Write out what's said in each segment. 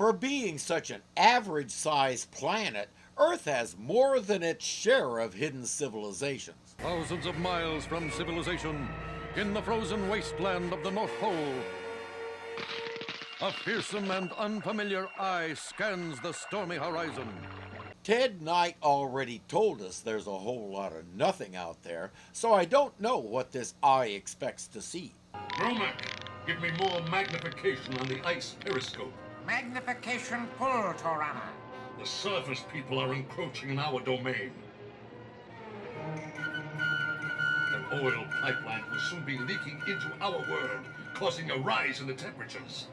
For being such an average-sized planet, Earth has more than its share of hidden civilizations. Thousands of miles from civilization, in the frozen wasteland of the North Pole, a fearsome and unfamiliar eye scans the stormy horizon. Ted Knight already told us there's a whole lot of nothing out there, so I don't know what this eye expects to see. Gromack, give me more magnification on the ice periscope. Magnification full, Torana. The surface people are encroaching in our domain. Their oil pipeline will soon be leaking into our world, causing a rise in the temperatures.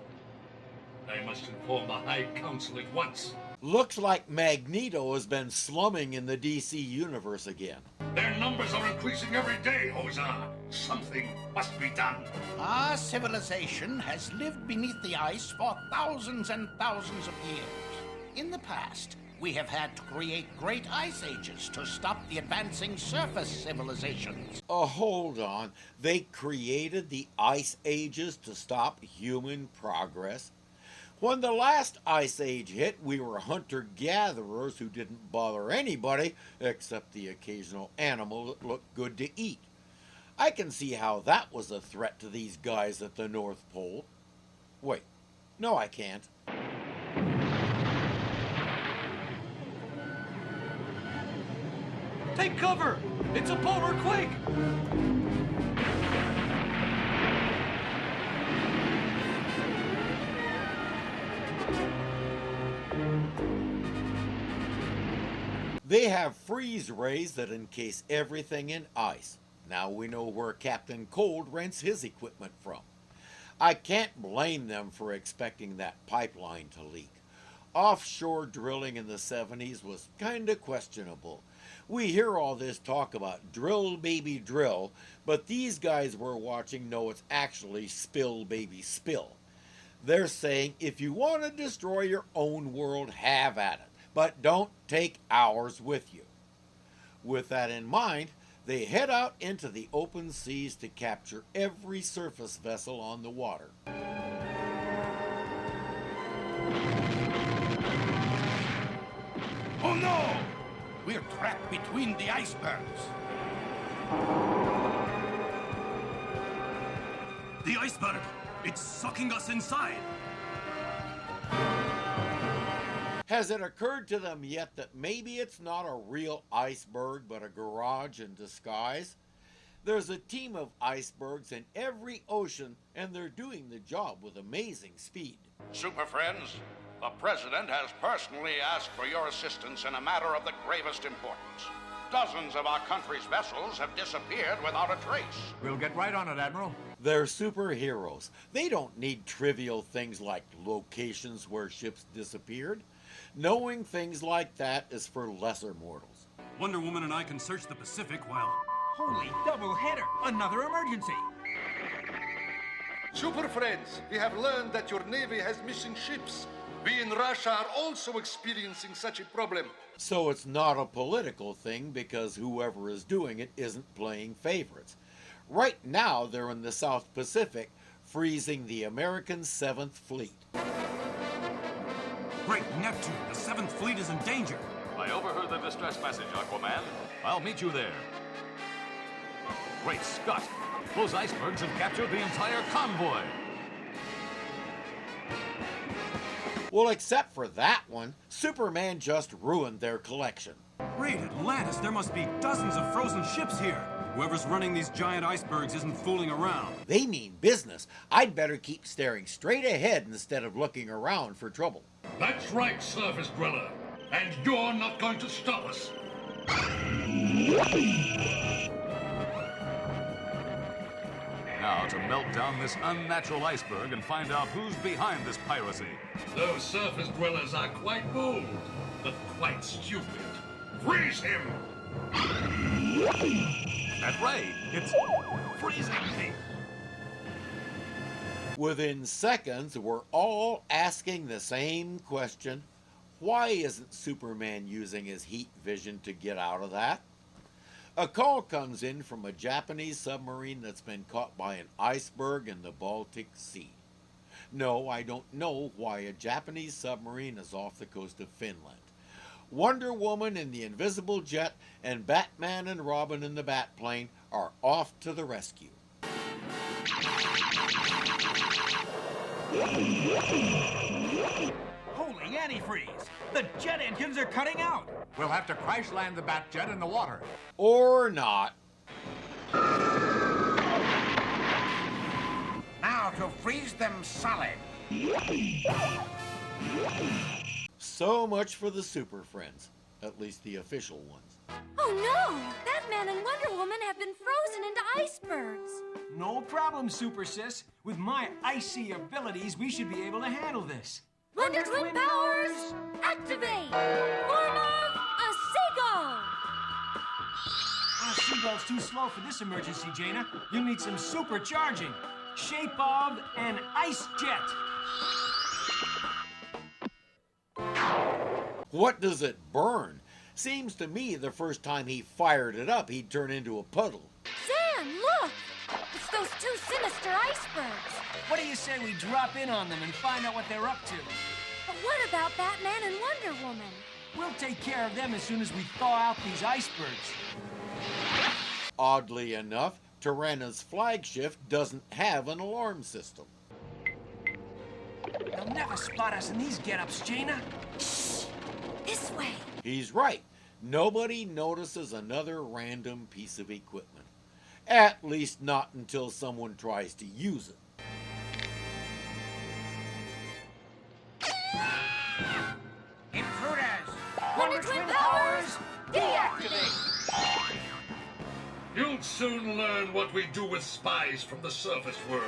I must inform the High Council at once. Looks like Magneto has been slumming in the DC universe again. Their numbers are increasing every day, Ozar. Something must be done. Our civilization has lived beneath the ice for thousands and thousands of years. In the past, we have had to create great ice ages to stop the advancing surface civilizations. Oh, hold on. They created the ice ages to stop human progress? When the last ice age hit, we were hunter-gatherers who didn't bother anybody except the occasional animal that looked good to eat. I can see how that was a threat to these guys at the North Pole. Wait, no I can't. Take cover! It's a polar quake! They have freeze rays that encase everything in ice. Now we know where Captain Cold rents his equipment from. I can't blame them for expecting that pipeline to leak. Offshore drilling in the 70s was kinda questionable. We hear all this talk about drill baby drill, but these guys we're watching know it's actually spill baby spill. They're saying if you want to destroy your own world, have at it, but don't take ours with you. With that in mind, they head out into the open seas to capture every surface vessel on the water. Oh no! We're trapped between the icebergs. The iceberg! It's sucking us inside! Has it occurred to them yet that maybe it's not a real iceberg but a garage in disguise? There's a team of icebergs in every ocean and they're doing the job with amazing speed. Super friends, the President has personally asked for your assistance in a matter of the gravest importance. Dozens of our country's vessels have disappeared without a trace. We'll get right on it, Admiral. They're superheroes. They don't need trivial things like locations where ships disappeared. Knowing things like that is for lesser mortals. Wonder Woman and I can search the Pacific while... Holy double header! Another emergency! Super friends, we have learned that your Navy has missing ships. We in Russia are also experiencing such a problem. So it's not a political thing because whoever is doing it isn't playing favorites. Right now they're in the South Pacific, freezing the American 7th Fleet. Great Neptune, the 7th Fleet is in danger. I overheard the distress message, Aquaman. I'll meet you there. Great Scott! Those icebergs have captured the entire convoy! Well, except for that one, Superman just ruined their collection. Great Atlantis, there must be dozens of frozen ships here. Whoever's running these giant icebergs isn't fooling around. They mean business. I'd better keep staring straight ahead instead of looking around for trouble. That's right, Surface Dweller. And you're not going to stop us. Now to melt down this unnatural iceberg and find out who's behind this piracy. Those Surface Dwellers are quite bold, but quite stupid. Freeze him! That ray, it's freezing me. Within seconds, we're all asking the same question. Why isn't Superman using his heat vision to get out of that? A call comes in from a Japanese submarine that's been caught by an iceberg in the Baltic Sea. No, I don't know why a Japanese submarine is off the coast of Finland. Wonder Woman in the Invisible Jet and Batman and Robin in the Batplane are off to the rescue. Holy antifreeze! The jet engines are cutting out! We'll have to crash land the Batjet in the water. Or not. Now to freeze them solid. So much for the Super Friends, at least the official ones. Oh no! Batman and Wonder Woman have been frozen into icebergs. No problem, Super Sis. With my icy abilities, we should be able to handle this. Wonder Twin powers, activate! Form of a seagull! Our seagull's too slow for this emergency, Jaina. You'll need some supercharging. Shape of an ice jet. What does it burn? Seems to me the first time he fired it up, he'd turn into a puddle. Sam, look! It's those two sinister icebergs. What do you say we drop in on them and find out what they're up to? But what about Batman and Wonder Woman? We'll take care of them as soon as we thaw out these icebergs. Oddly enough, Tirana's flagship doesn't have an alarm system. They'll never spot us in these get-ups, Jaina. Shh! This way. He's right. Nobody notices another random piece of equipment. At least not until someone tries to use it. Intruders! Wonder Twin powers, deactivate! You'll soon learn what we do with spies from the surface world.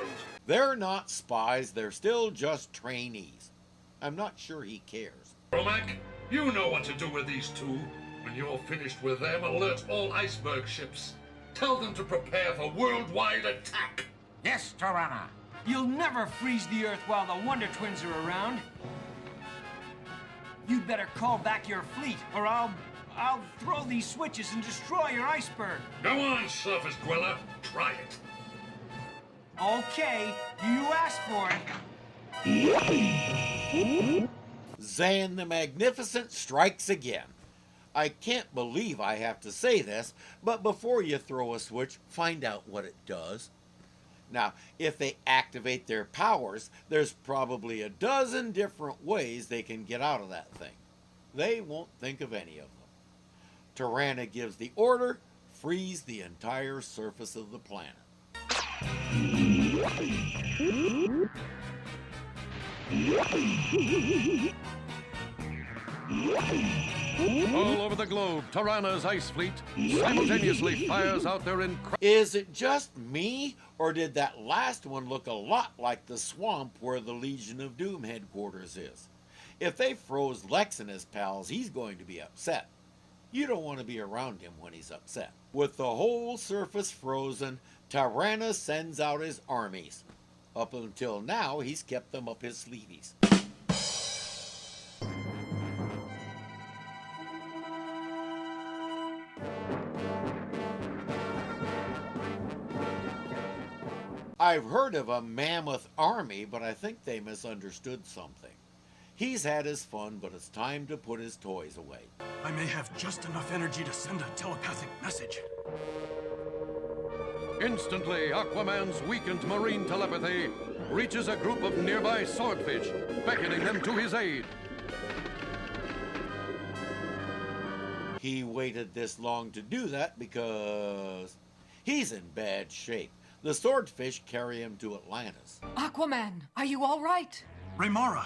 They're not spies, they're still just trainees. I'm not sure he cares. Romac, you know what to do with these two. When you're finished with them, alert all iceberg ships. Tell them to prepare for worldwide attack. Yes, Tirana. You'll never freeze the Earth while the Wonder Twins are around. You'd better call back your fleet, or I'll throw these switches and destroy your iceberg. Go on, surface dweller. Try it. Okay, you asked for it. Zan the Magnificent strikes again. I can't believe I have to say this, but before you throw a switch, find out what it does. Now, if they activate their powers, there's probably a dozen different ways they can get out of that thing. They won't think of any of them. Tirana gives the order, freeze the entire surface of the planet. All over the globe, Tirana's ice fleet simultaneously fires out their Is it just me, or did that last one look a lot like the swamp where the Legion of Doom headquarters is? If they froze Lex and his pals, he's going to be upset. You don't want to be around him when he's upset. With the whole surface frozen, Tirana sends out his armies. Up until now, he's kept them up his sleeves. I've heard of a mammoth army, but I think they misunderstood something. He's had his fun, but it's time to put his toys away. I may have just enough energy to send a telepathic message. Instantly, Aquaman's weakened marine telepathy reaches a group of nearby swordfish, beckoning them to his aid. He waited this long to do that because he's in bad shape. The swordfish carry him to Atlantis. Aquaman, are you all right? Raymara,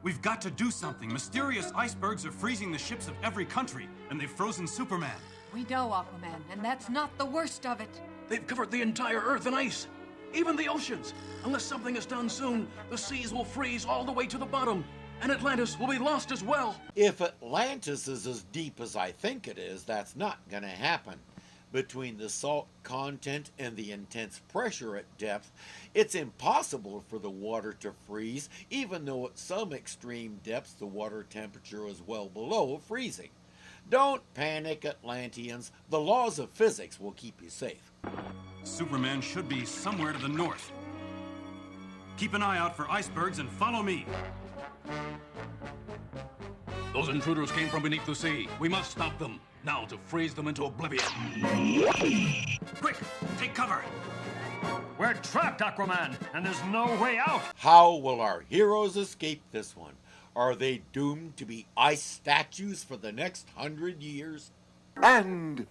we've got to do something. Mysterious icebergs are freezing the ships of every country, and they've frozen Superman. We know, Aquaman, and that's not the worst of it. They've covered the entire Earth in ice, even the oceans. Unless something is done soon, the seas will freeze all the way to the bottom, and Atlantis will be lost as well. If Atlantis is as deep as I think it is, that's not going to happen. Between the salt content and the intense pressure at depth, it's impossible for the water to freeze, even though at some extreme depths the water temperature is well below freezing. Don't panic, Atlanteans. The laws of physics will keep you safe. Superman should be somewhere to the north. Keep an eye out for icebergs and follow me. Those intruders came from beneath the sea. We must stop them. Now to freeze them into oblivion. Quick, take cover. We're trapped, Aquaman, and there's no way out. How will our heroes escape this one? Are they doomed to be ice statues for the next 100 years? And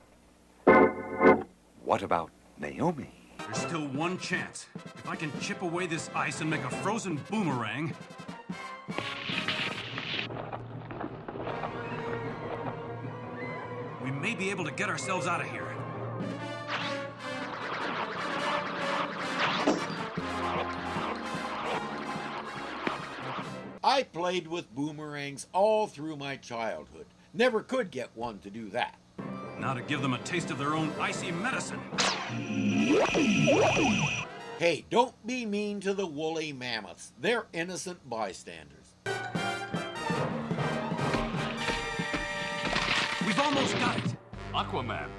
what about Naomi? There's still one chance. If I can chip away this ice and make a frozen boomerang... we may be able to get ourselves out of here. I played with boomerangs all through my childhood. Never could get one to do that. Now to give them a taste of their own icy medicine. Hey, don't be mean to the woolly mammoths. They're innocent bystanders. We've almost got it. Aquaman.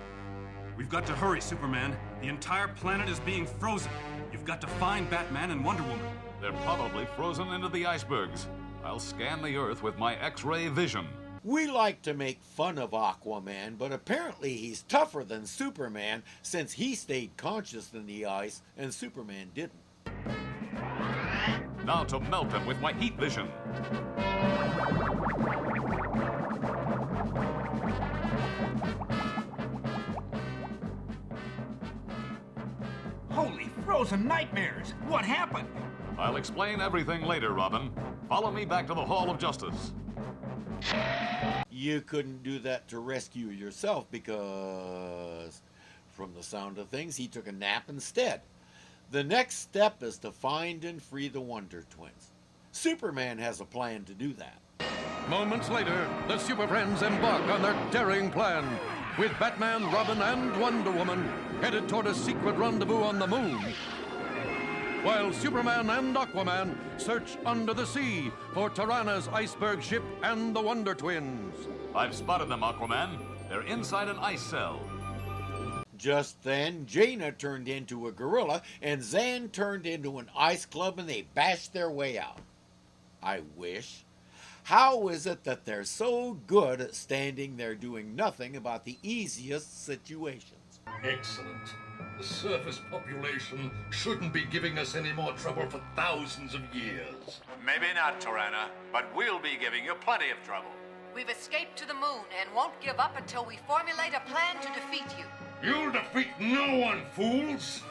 We've got to hurry, Superman. The entire planet is being frozen. You've got to find Batman and Wonder Woman. They're probably frozen into the icebergs. I'll scan the Earth with my X-ray vision. We like to make fun of Aquaman, but apparently he's tougher than Superman since he stayed conscious in the ice and Superman didn't. Now to melt them with my heat vision. Holy frozen nightmares! What happened? I'll explain everything later, Robin. Follow me back to the Hall of Justice. You couldn't do that to rescue yourself because, from the sound of things, he took a nap instead. The next step is to find and free the Wonder Twins. Superman has a plan to do that. Moments later, the Super Friends embark on their daring plan, with Batman, Robin, and Wonder Woman headed toward a secret rendezvous on the moon, while Superman and Aquaman search under the sea for Tirana's iceberg ship and the Wonder Twins. I've spotted them, Aquaman. They're inside an ice cell. Just then, Jaina turned into a gorilla and Zan turned into an ice club and they bashed their way out. I wish. How is it that they're so good at standing there doing nothing about the easiest situations? Excellent. The surface population shouldn't be giving us any more trouble for thousands of years. Maybe not, Tirana, but we'll be giving you plenty of trouble. We've escaped to the moon and won't give up until we formulate a plan to defeat you. You'll defeat no one, fools!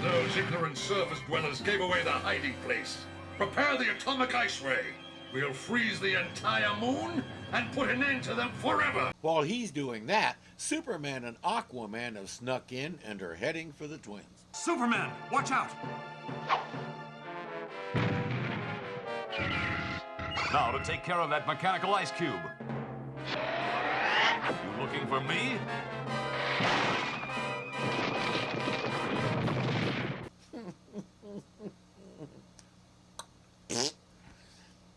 Those ignorant surface dwellers gave away their hiding place. Prepare the atomic ice ray. We'll freeze the entire moon and put an end to them forever. While he's doing that, Superman and Aquaman have snuck in and are heading for the twins. Superman, watch out! Now to take care of that mechanical ice cube. You looking for me?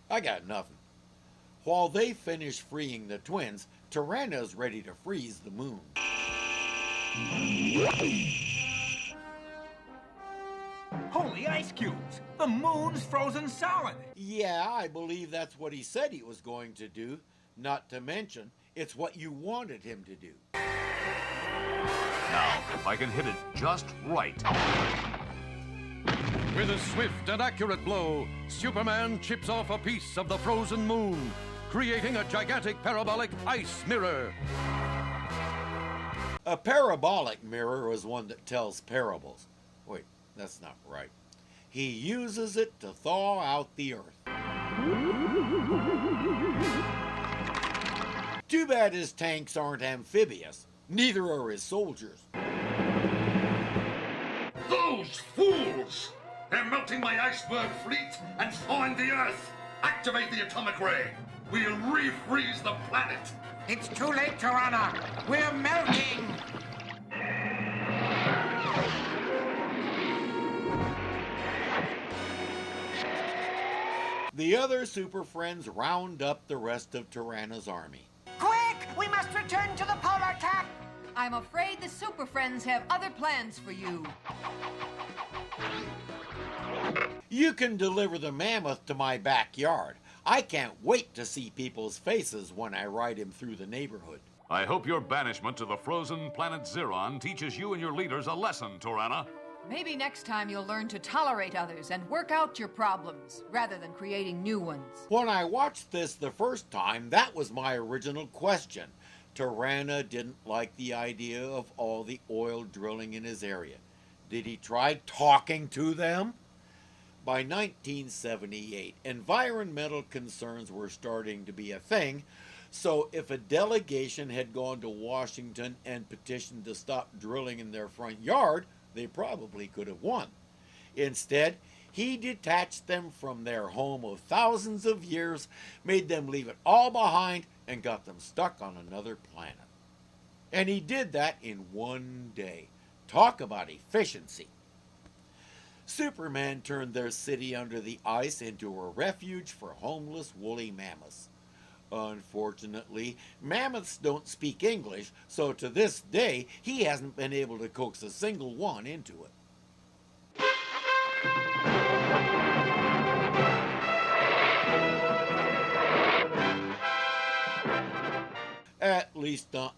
I got nothing. While they finish freeing the twins, Tirana's ready to freeze the moon. Holy ice cubes! The moon's frozen solid! Yeah, I believe that's what he said he was going to do. Not to mention, it's what you wanted him to do. Now, if I can hit it just right. With a swift and accurate blow, Superman chips off a piece of the frozen moon, creating a gigantic parabolic ice mirror. A parabolic mirror is one that tells parables. Wait, that's not right. He uses it to thaw out the Earth. Too bad his tanks aren't amphibious. Neither are his soldiers. Those fools! They're melting my iceberg fleet and thawing the Earth. Activate the atomic ray. We'll refreeze the planet. It's too late, Tirana. We're melting. The other Super Friends round up the rest of Tirana's army. Quick! We must return to the polar attack. I'm afraid the Super Friends have other plans for you. You can deliver the mammoth to my backyard. I can't wait to see people's faces when I ride him through the neighborhood. I hope your banishment to the frozen planet Xeron teaches you and your leaders a lesson, Torana. Maybe next time you'll learn to tolerate others and work out your problems, rather than creating new ones. When I watched this the first time, that was my original question. Torana didn't like the idea of all the oil drilling in his area. Did he try talking to them? By 1978, environmental concerns were starting to be a thing, so if a delegation had gone to Washington and petitioned to stop drilling in their front yard, they probably could have won. Instead, he detached them from their home of thousands of years, made them leave it all behind, and got them stuck on another planet. And he did that in one day. Talk about efficiency. Superman turned their city under the ice into a refuge for homeless woolly mammoths. Unfortunately, mammoths don't speak English, so to this day, he hasn't been able to coax a single one into it. At least not...